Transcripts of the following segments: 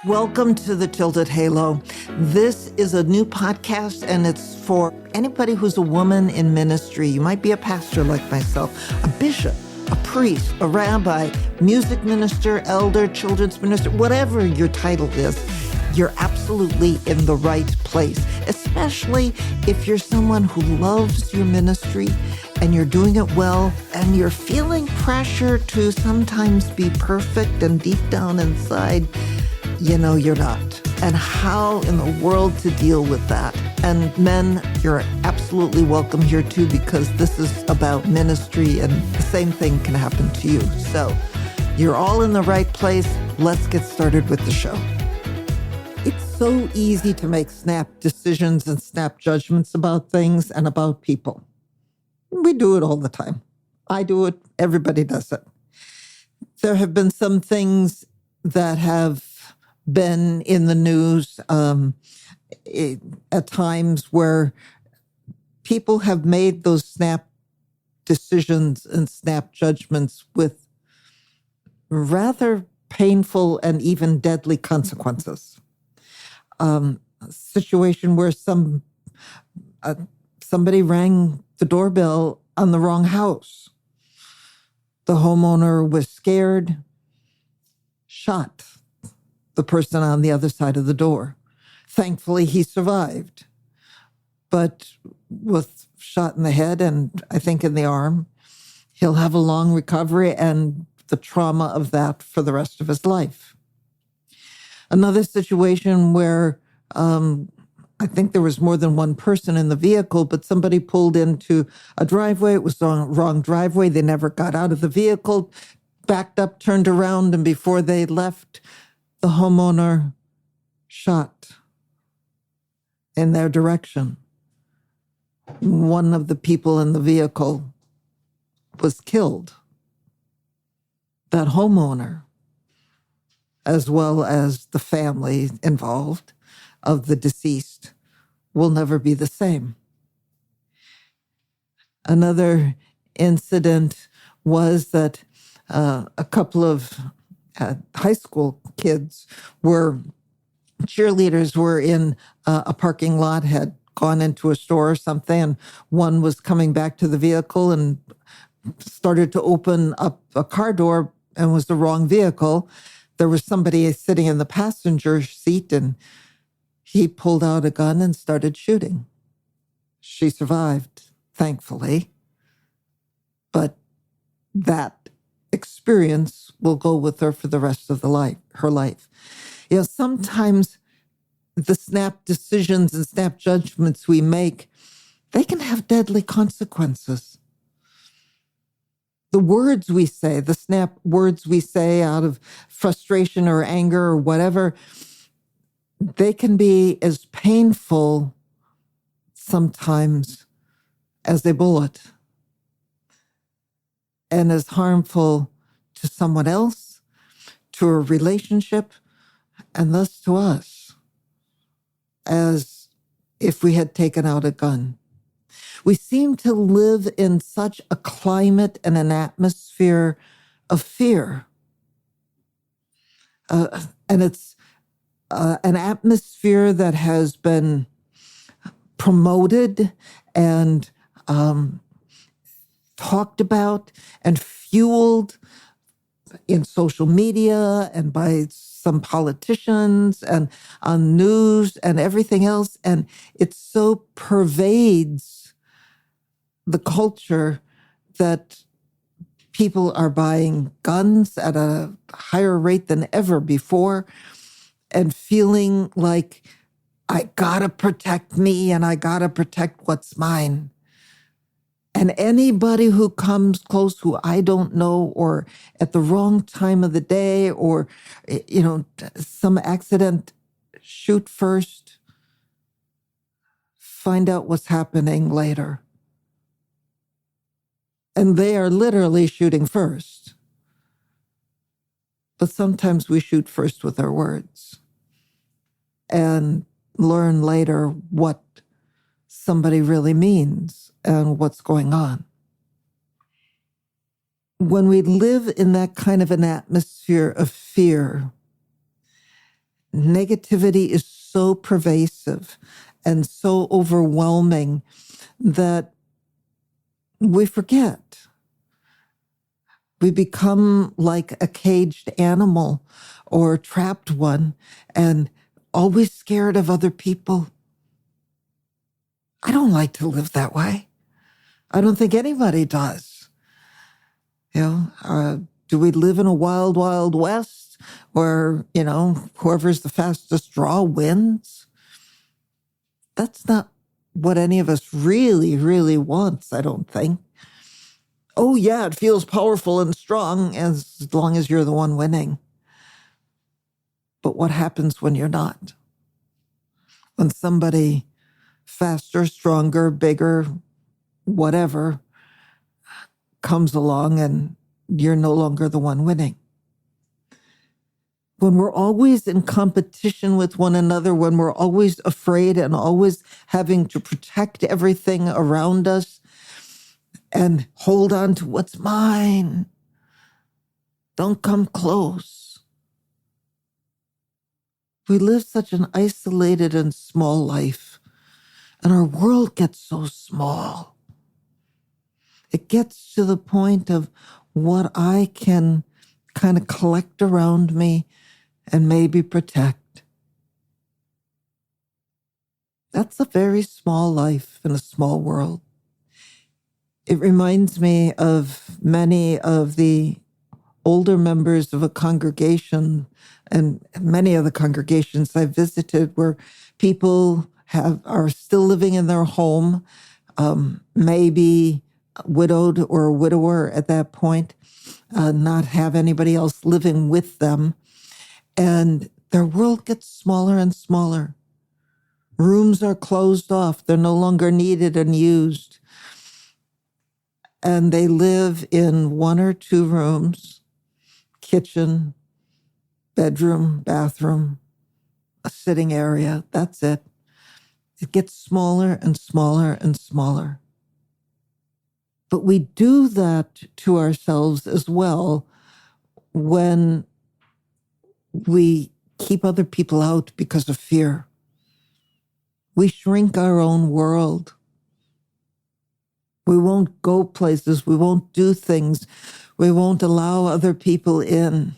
Welcome to the Tilted Halo. This is a new podcast, and it's for anybody who's a woman in ministry. You might be a pastor like myself, a bishop, a priest, a rabbi, music minister, elder, children's minister, whatever your title is. You're absolutely in the right place, especially if you're someone who loves your ministry and you're doing it well and you're feeling pressure to sometimes be perfect, and deep down inside, you know you're not. And how in the world to deal with that? And men, you're absolutely welcome here too, because this is about ministry and the same thing can happen to you. So you're all in the right place. Let's get started with the show. It's so easy to make snap decisions and snap judgments about things and about people. We do it all the time. I do it. Everybody does it. There have been some things that have been in the news at times where people have made those snap decisions and snap judgments with rather painful and even deadly consequences. A situation where somebody rang the doorbell on the wrong house. The homeowner was scared, shot the person on the other side of the door. Thankfully, he survived, but with shot in the head and I think in the arm, he'll have a long recovery and the trauma of that for the rest of his life. Another situation where I think there was more than one person in the vehicle, but somebody pulled into a driveway. It was the wrong driveway. They never got out of the vehicle, backed up, turned around, and before they left, the homeowner shot in their direction. One of the people in the vehicle was killed. That homeowner, as well as the family involved of the deceased, will never be the same. Another incident was that a couple of high school kids cheerleaders were in a parking lot, had gone into a store or something, and one was coming back to the vehicle and started to open up a car door and was the wrong vehicle. There was somebody sitting in the passenger seat and he pulled out a gun and started shooting. She survived, thankfully, but that experience will go with her for the rest of her life. You know, sometimes the snap decisions and snap judgments we make, they can have deadly consequences. The words we say, the snap words we say out of frustration or anger or whatever, they can be as painful sometimes as a bullet, and as harmful to someone else, to a relationship, and thus to us, as if we had taken out a gun. We seem to live in such a climate and an atmosphere of fear. And it's an atmosphere that has been promoted and talked about and fueled in social media and by some politicians and on news and everything else. And it so pervades the culture that people are buying guns at a higher rate than ever before and feeling like, I gotta protect me and I gotta protect what's mine. And anybody who comes close who I don't know, or at the wrong time of the day, or, you know, some accident, shoot first, find out what's happening later. And they are literally shooting first. But sometimes we shoot first with our words and learn later what somebody really means and what's going on. When we live in that kind of an atmosphere of fear, negativity is so pervasive and so overwhelming that we forget. We become like a caged animal or a trapped one and always scared of other people. I don't like to live that way. I don't think anybody does. Do we live in a wild, wild west where, whoever's the fastest draw wins? That's not what any of us really, really wants, I don't think. Oh, yeah, it feels powerful and strong as long as you're the one winning. But what happens when you're not? When somebody faster, stronger, bigger, whatever, comes along and you're no longer the one winning. When we're always in competition with one another, when we're always afraid and always having to protect everything around us and hold on to what's mine, don't come close. We live such an isolated and small life, and our world gets so small. It gets to the point of what I can kind of collect around me and maybe protect. That's a very small life in a small world. It reminds me of many of the older members of a congregation and many of the congregations I visited where people are still living in their home, maybe widowed or a widower at that point, not have anybody else living with them. And their world gets smaller and smaller. Rooms are closed off. They're no longer needed and used. And they live in 1 or 2 rooms, kitchen, bedroom, bathroom, a sitting area. That's it. It gets smaller and smaller and smaller. But we do that to ourselves as well when we keep other people out because of fear. We shrink our own world. We won't go places. We won't do things. We won't allow other people in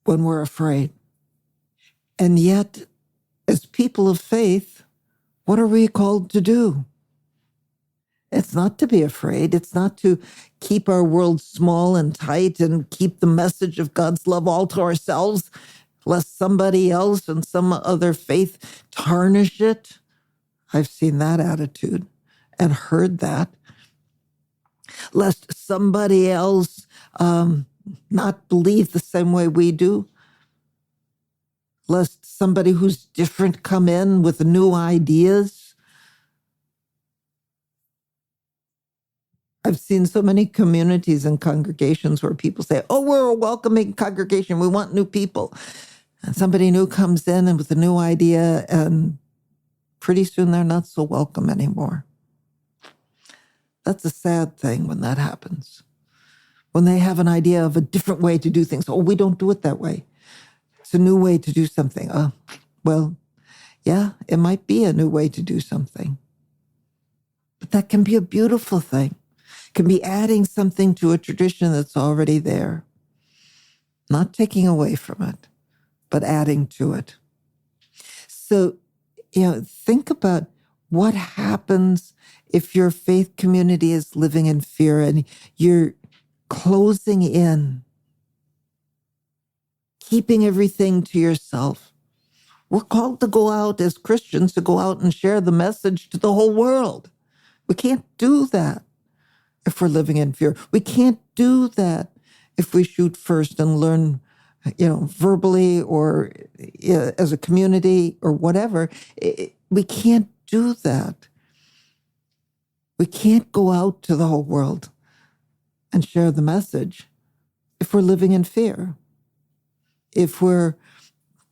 when we're afraid. And yet, as people of faith, what are we called to do? It's not to be afraid. It's not to keep our world small and tight and keep the message of God's love all to ourselves, lest somebody else and some other faith tarnish it. I've seen that attitude and heard that. Lest somebody else not believe the same way we do. Lest somebody who's different come in with new ideas. I've seen so many communities and congregations where people say, oh, we're a welcoming congregation. We want new people. And somebody new comes in and with a new idea, and pretty soon they're not so welcome anymore. That's a sad thing when that happens. When they have an idea of a different way to do things. Oh, we don't do it that way. It's a new way to do something. Well, yeah, it might be a new way to do something. But that can be a beautiful thing. It can be adding something to a tradition that's already there. Not taking away from it, but adding to it. So, think about what happens if your faith community is living in fear and you're closing in, keeping everything to yourself. We're called to go out as Christians, to go out and share the message to the whole world. We can't do that if we're living in fear. We can't do that if we shoot first and learn, verbally or as a community or whatever. We can't do that. We can't go out to the whole world and share the message if we're living in fear. If we're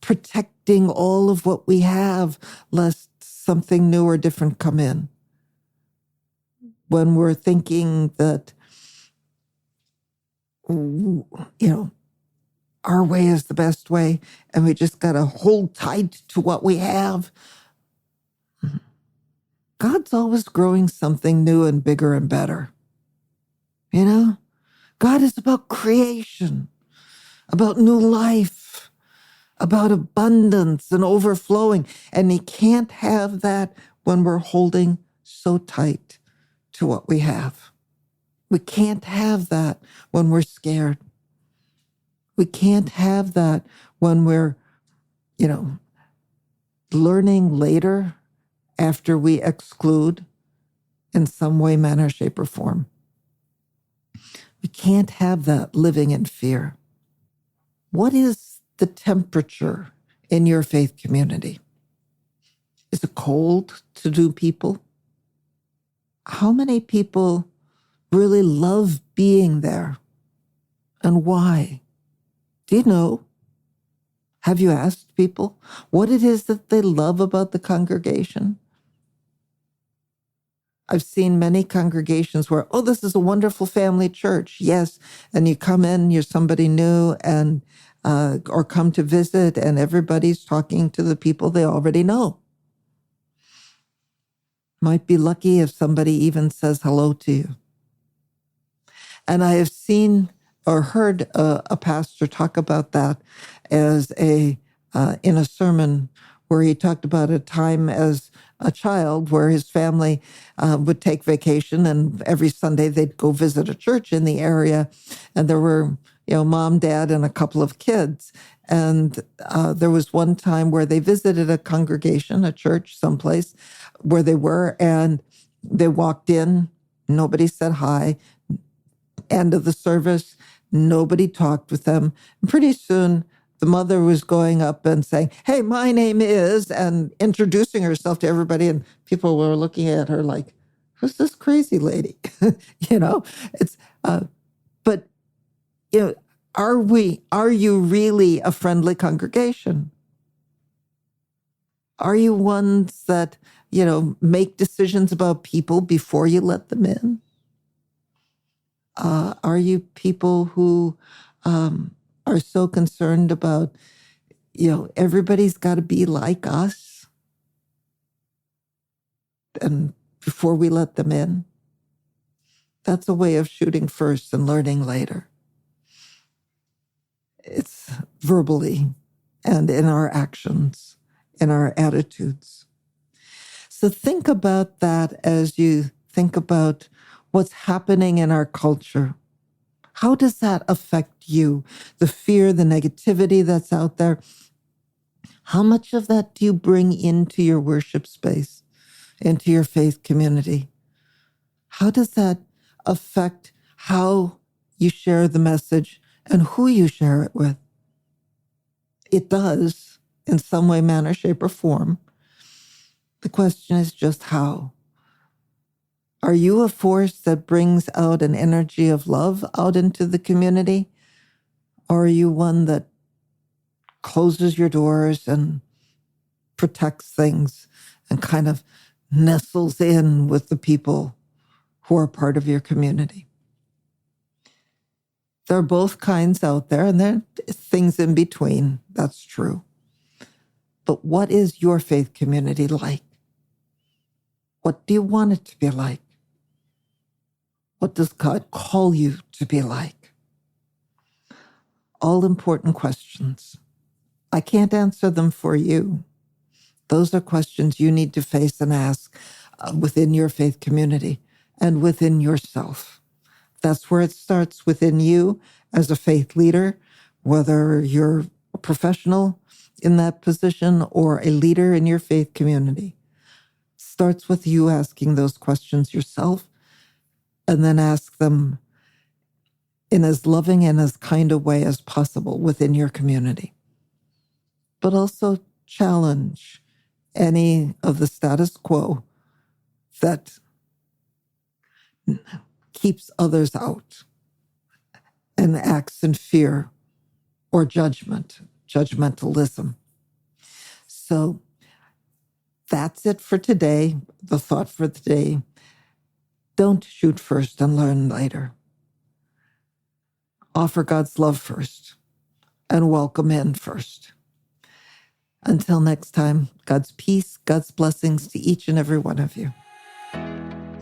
protecting all of what we have, lest something new or different come in. When we're thinking that, our way is the best way, and we just got to hold tight to what we have. God's always growing something new and bigger and better. You know, God is about creation, about new life, about abundance and overflowing. And He can't have that when we're holding so tight to what we have. We can't have that when we're scared. We can't have that when we're, learning later after we exclude in some way, manner, shape, or form. We can't have that living in fear. What is the temperature in your faith community? Is it cold to new people? How many people really love being there? And why? Do you know? Have you asked people what it is that they love about the congregation? I've seen many congregations where, this is a wonderful family church. Yes. And you come in, you're somebody new and or come to visit, and everybody's talking to the people they already know. Might be lucky if somebody even says hello to you. And I have seen or heard a pastor talk about that as in a sermon where he talked about a time as a child where his family would take vacation, and every Sunday they'd go visit a church in the area, and there were mom, dad, and a couple of kids. And there was one time where they visited a congregation, a church, someplace where they were, and they walked in, nobody said hi. End of the service, nobody talked with them. And pretty soon, the mother was going up and saying, "Hey, my name is," and introducing herself to everybody. And people were looking at her like, "Who's this crazy lady?" It's, but, are you really a friendly congregation? Are you ones that, make decisions about people before you let them in? Are you people who are so concerned about, everybody's got to be like us, and before we let them in? That's a way of shooting first and learning later. It's verbally and in our actions, in our attitudes. So think about that as you think about what's happening in our culture. How does that affect you? The fear, the negativity that's out there. How much of that do you bring into your worship space, into your faith community? How does that affect how you share the message and who you share it with? It does, in some way, manner, shape, or form. The question is just how. Are you a force that brings out an energy of love out into the community? Or are you one that closes your doors and protects things and kind of nestles in with the people who are part of your community? There are both kinds out there, and there are things in between. That's true. But what is your faith community like? What do you want it to be like? What does God call you to be like? All important questions. I can't answer them for you. Those are questions you need to face and ask within your faith community and within yourself. That's where it starts, within you as a faith leader, whether you're a professional in that position or a leader in your faith community. It starts with you asking those questions yourself, and then ask them in as loving and as kind a way as possible within your community. But also challenge any of the status quo that keeps others out and acts in fear or judgmentalism. So that's it for today, the thought for the day. Don't shoot first and learn later. Offer God's love first and welcome in first. Until next time, God's peace, God's blessings to each and every one of you.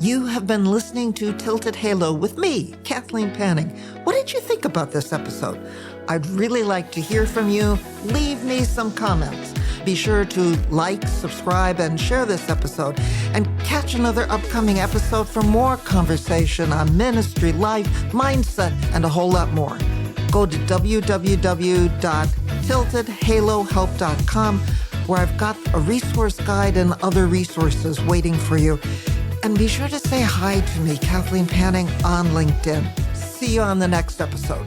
You have been listening to Tilted Halo with me, Kathleen Panning. What did you think about this episode? I'd really like to hear from you. Leave me some comments. Be sure to like, subscribe, and share this episode. And catch another upcoming episode for more conversation on ministry, life, mindset, and a whole lot more. Go to www.tiltedhalohelp.com, where I've got a resource guide and other resources waiting for you. And be sure to say hi to me, Kathleen Panning, on LinkedIn. See you on the next episode.